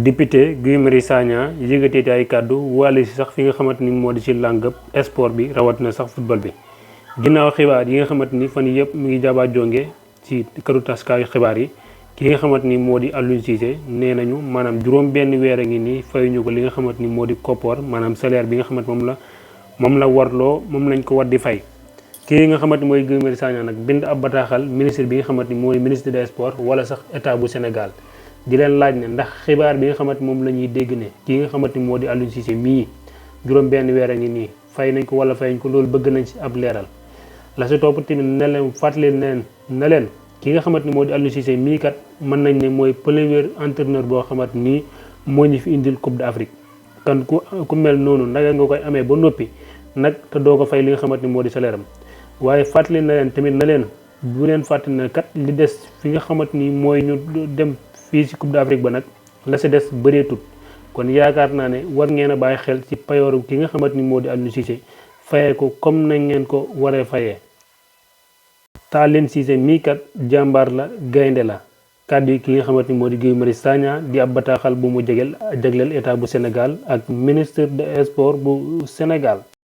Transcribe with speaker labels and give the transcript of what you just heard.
Speaker 1: député Guy Marius Sagna yëgatee ay kàddu wàll si sax fi nga xamante ni moo di ci làngëb sport bi rawatina sax football bi ginnaaw xibaar yi nga xamante ni fan yëpp mu ngi jaaba jonge ci këru taskaayu xibaar yi ki nga xamante ni moo di Aliou Cissé nee nañu maanaam juróom benn weer a ngi nii fayuñu ko li nga xamante ni moo di koppoor maanaam salaire bi nga xamante moom la warloo moom lañ ko war di fay. kii nga xamante ni mooy Guy Marius Sagna nag bind ab bataaxal ministre bi nga xamante ni mooy ministre des sports wala sax état bu Sénégal di leen laaj ne ndax xibaar bi nga xamante moom la ñuy dégg ne kii nga xamante ni moo di Aliou Cissé mii juróom benn weer a ngi nii fay nañ ko wala fayuñ ko loolu bëgg nañ ci ab leeral. la si topp tamit ne leen fàttali ne leen ki nga xamante ni moo di Aliou Cissé mii kat mën nañ ne mooy premier entraîneur boo xamante nii moo ñu fi indil Coupe d'Afrique kan ku mel noonu naka nga koy amee ba noppi nag te doo ko fay li nga xamante ni moo di salaire am waaye fàttali na leen tamit na leen bu leen fàttali ne kat li des fi nga xamante ni mooy ñu dem fii ci Coupe d'Afrique ba nag la si des bëreetut kon yaakaar naa ne war ngeen a bàyyi xel ci payooru ki nga xamante ni moo di Aliou Cissé fayee ko comme nañ ngeen ko waree fayee. Aliou Cissé mii kat jàmbaar la gaynde la kàddu yi ki nga xamante ni moo di Guy Marius Sagna di ab bataaxal bu mu jagleel état bu Sénégal ak ministre des sports bu Sénégal.